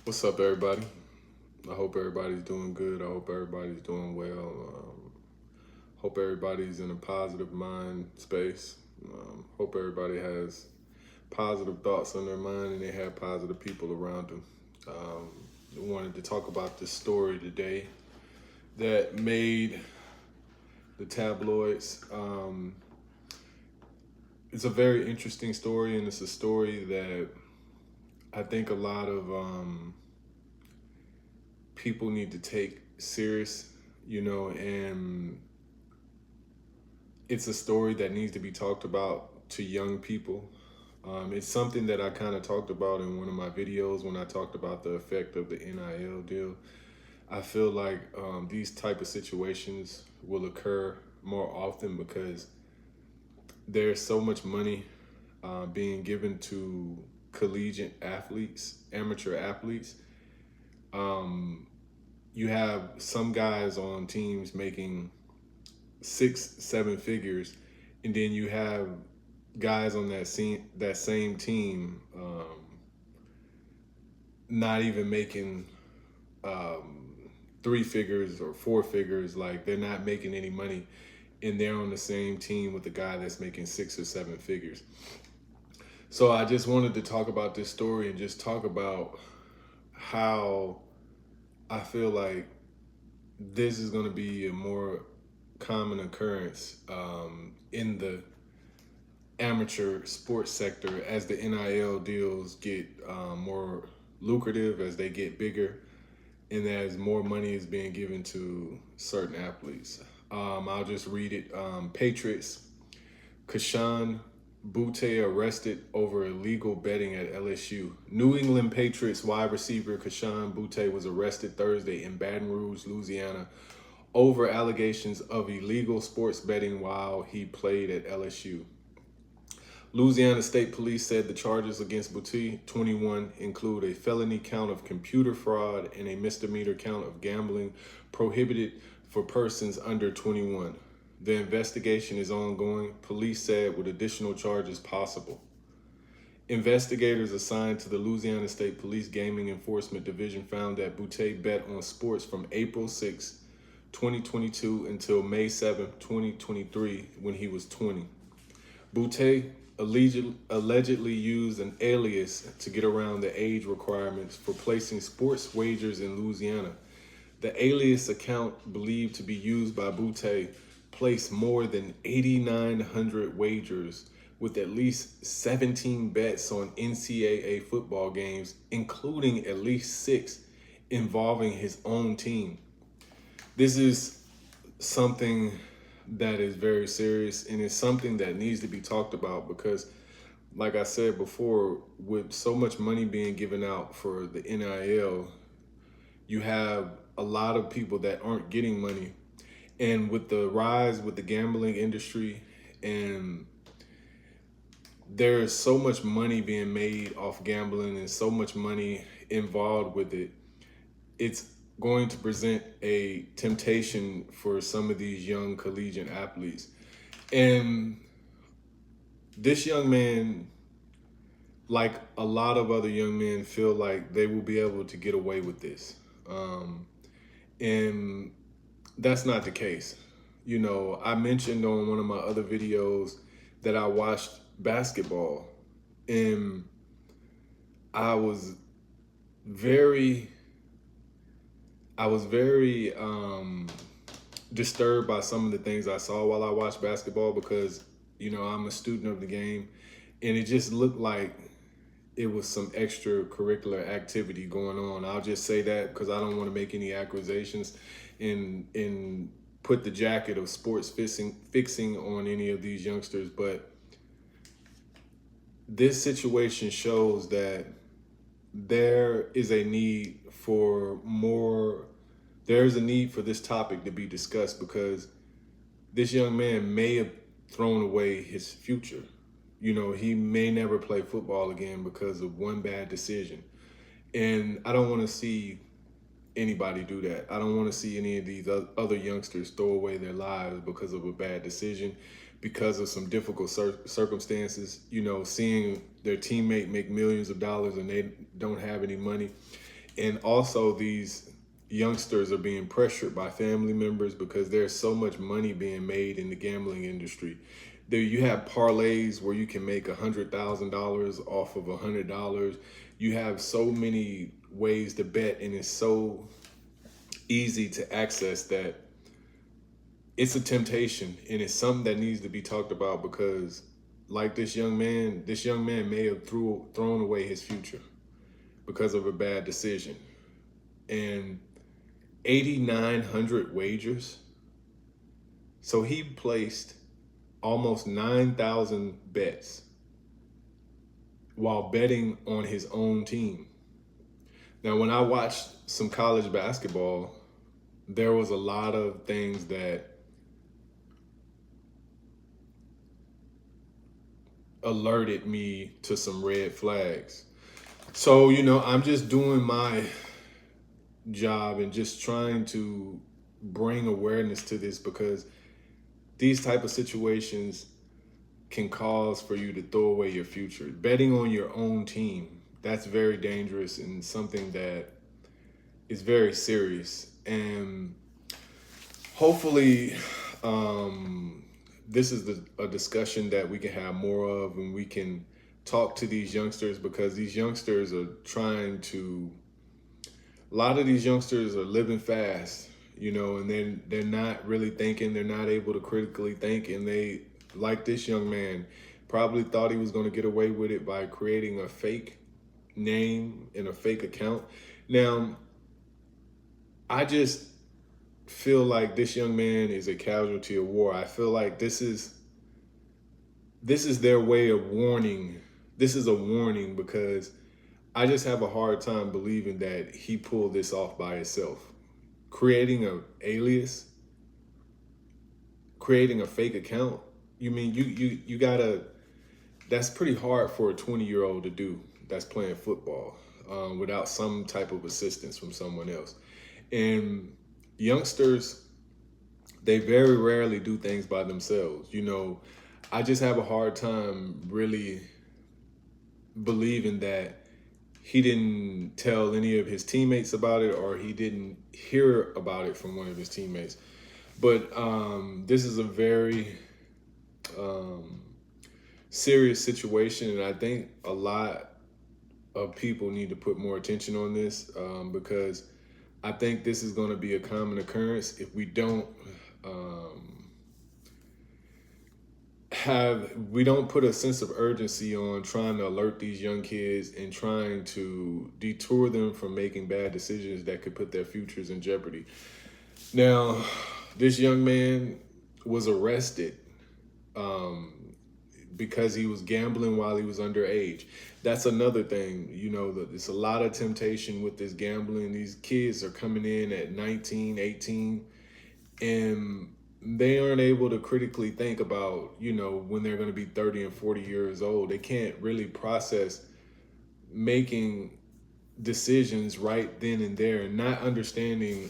What's up, everybody? I hope everybody's doing good. I hope everybody's doing well. Hope everybody's in a positive mind space. Hope everybody has positive thoughts on their mind and they have positive people around them. I wanted to talk about this story today that made the tabloids. It's a very interesting story, and it's a story that I think a lot of people need to take serious, and it's a story that needs to be talked about to young people. It's something that I kind of talked about in one of my videos when I talked about the effect of the NIL deal. I feel like these type of situations will occur more often because there's so much money being given to collegiate athletes, amateur athletes. Um, you have some guys on teams making six, seven figures, and then you have guys on that same team not even making um, three figures or four figures. Like they're not making any money, and they're on the same team with the guy that's making six or seven figures. So I just wanted to talk about this story and just talk about how I feel like this is going to be a more common occurrence in the amateur sports sector as the NIL deals get more lucrative, as they get bigger, and as more money is being given to certain athletes. I'll just read it. Patriots, Kashan Butte arrested over illegal betting at LSU. New England Patriots wide receiver Kashan Butte was arrested Thursday in Baton Rouge, Louisiana, over allegations of illegal sports betting while he played at LSU. Louisiana State Police said the charges against Butte, 21, include a felony count of computer fraud and a misdemeanor count of gambling prohibited for persons under 21. The investigation is ongoing, police said, with additional charges possible. Investigators assigned to the Louisiana State Police Gaming Enforcement Division found that Butte bet on sports from April 6, 2022 until May 7, 2023, when he was 20. Butte allegedly used an alias to get around the age requirements for placing sports wagers in Louisiana. The alias account, believed to be used by Butte, placed more than 8,900 wagers with at least 17 bets on NCAA football games, including at least six involving his own team. This is something that is very serious, and it's something that needs to be talked about because, like I said before, with so much money being given out for the NIL, you have a lot of people that aren't getting money. And with the rise with the gambling industry, and there is so much money being made off gambling and so much money involved with it, it's going to present a temptation for some of these young collegiate athletes. And this young man, like a lot of other young men, feel like they will be able to get away with this. And that's not the case. I mentioned on one of my other videos that I watched basketball, and I was very disturbed by some of the things I saw while I watched basketball because, I'm a student of the game, and it just looked like it was some extracurricular activity going on. I'll just say that because I don't want to make any accusations and put the jacket of sports fixing on any of these youngsters, but this situation shows that there is a need for more there's a need for this topic to be discussed because this young man may have thrown away his future. He may never play football again because of one bad decision. And I don't want to see anybody do that. I don't want to see any of these other youngsters throw away their lives because of a bad decision, because of some difficult circumstances. Seeing their teammate make millions of dollars and they don't have any money. And also these youngsters are being pressured by family members because there's so much money being made in the gambling industry. There you have parlays where you can make $100,000 off of $100. You have so many ways to bet, and it's so easy to access that it's a temptation, and it's something that needs to be talked about because, like this young man may have thrown away his future because of a bad decision. And 8,900 wagers. So he placed almost 9,000 bets while betting on his own team. Now, when I watched some college basketball, there was a lot of things that alerted me to some red flags. So, I'm just doing my job and just trying to bring awareness to this because these type of situations can cause for you to throw away your future. Betting on your own team, that's very dangerous and something that is very serious. And hopefully, this is a discussion that we can have more of, and we can talk to these youngsters because these youngsters are a lot of these youngsters are living fast, and they're not really thinking, they're not able to critically think, and they, like this young man, probably thought he was going to get away with it by creating a fake name and a fake account. Now, I just feel like this young man is a casualty of war. I feel like this is their way of warning. This is a warning because I just have a hard time believing that he pulled this off by himself. Creating an alias, creating a fake account. You gotta, that's pretty hard for a 20-year-old to do that's playing football without some type of assistance from someone else. And youngsters, they very rarely do things by themselves. I just have a hard time really believing that he didn't tell any of his teammates about it, or he didn't hear about it from one of his teammates. But this is a very serious situation, and I think a lot of people need to put more attention on this because I think this is going to be a common occurrence if we don't put a sense of urgency on trying to alert these young kids and trying to detour them from making bad decisions that could put their futures in jeopardy. Now, this young man was arrested because he was gambling while he was underage. That's another thing, there's a lot of temptation with this gambling. These kids are coming in at 19, 18, and they aren't able to critically think about, when they're going to be 30 and 40 years old. They can't really process making decisions right then and there and not understanding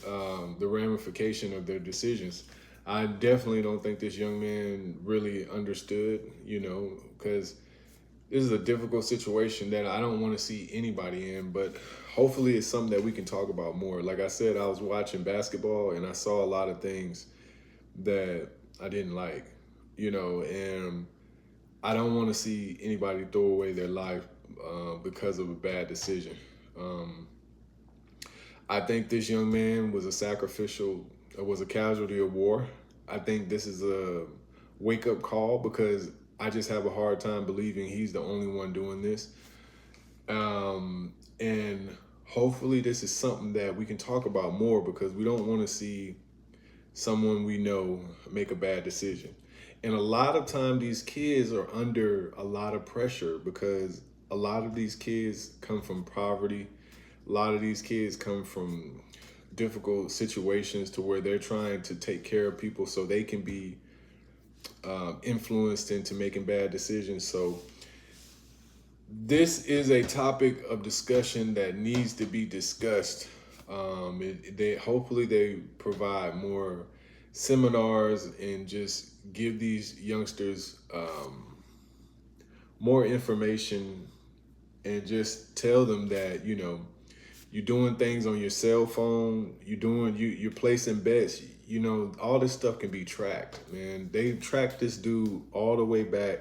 the ramification of their decisions. I definitely don't think this young man really understood, because this is a difficult situation that I don't want to see anybody in, but hopefully it's something that we can talk about more. Like I said, I was watching basketball and I saw a lot of things that I didn't like, and I don't want to see anybody throw away their life because of a bad decision. I think this young man was a casualty of war. I think this is a wake-up call because I just have a hard time believing he's the only one doing this. And hopefully this is something that we can talk about more because we don't want to see someone we know make a bad decision. And a lot of time these kids are under a lot of pressure because a lot of these kids come from poverty. A lot of these kids come from difficult situations to where they're trying to take care of people so they can be influenced into making bad decisions. So this is a topic of discussion that needs to be discussed. Hopefully they provide more seminars and just give these youngsters more information and just tell them that you're doing things on your cell phone, you're placing bets. You know, all this stuff can be tracked, man. They tracked this dude all the way back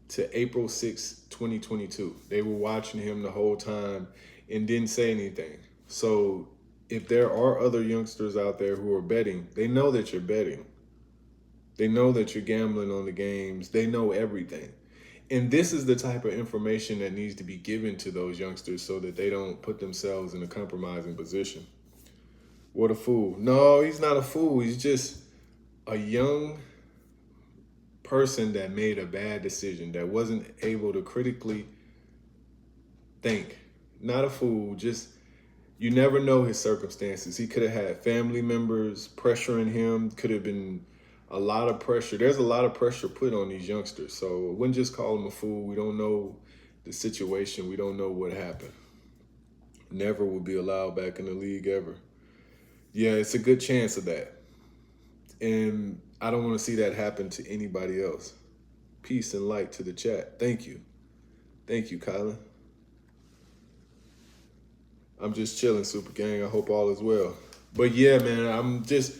to April 6th, 2022. They were watching him the whole time and didn't say anything. So if there are other youngsters out there who are betting, they know that you're betting. They know that you're gambling on the games. They know everything. And this is the type of information that needs to be given to those youngsters so that they don't put themselves in a compromising position. What a fool. No, he's not a fool. He's just a young person that made a bad decision, that wasn't able to critically think. Not a fool, just you never know his circumstances. He could have had family members pressuring him, could have been a lot of pressure. There's a lot of pressure put on these youngsters. So I wouldn't just call him a fool. We don't know the situation. We don't know what happened. Never will be allowed back in the league ever. Yeah, it's a good chance of that. And I don't want to see that happen to anybody else. Peace and light to the chat. Thank you. Thank you, Kylan. I'm just chilling, Super Gang. I hope all is well. But yeah, man, I'm just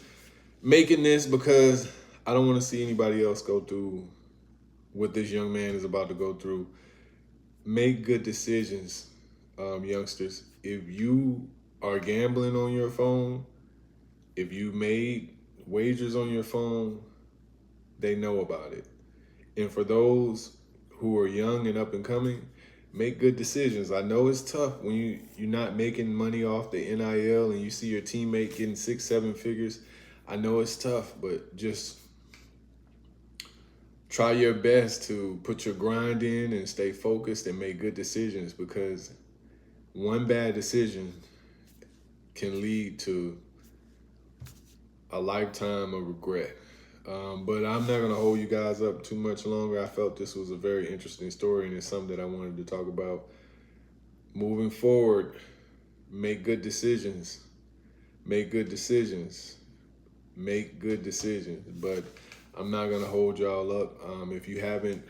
making this because I don't want to see anybody else go through what this young man is about to go through. Make good decisions, youngsters. If you are gambling on your phone, if you made wagers on your phone, they know about it. And for those who are young and up and coming, make good decisions. I know it's tough when you're not making money off the NIL and you see your teammate getting 6-7 figures. I know it's tough, but just try your best to put your grind in and stay focused and make good decisions, because one bad decision can lead to a lifetime of regret. But I'm not going to hold you guys up too much longer. I felt this was a very interesting story, and it's something that I wanted to talk about. Moving forward, make good decisions. Make good decisions. Make good decisions. But I'm not going to hold y'all up. If you haven't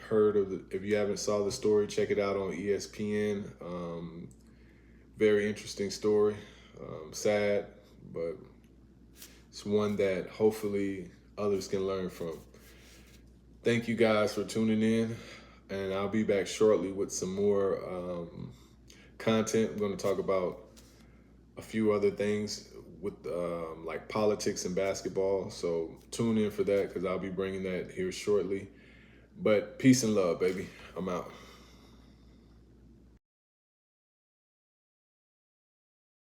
if you haven't saw the story, check it out on ESPN. Very interesting story. Sad, but it's one that hopefully others can learn from. Thank you guys for tuning in, and I'll be back shortly with some more content. I'm going to talk about a few other things with like politics and basketball, so tune in for that because I'll be bringing that here shortly. But peace and love, baby. I'm out.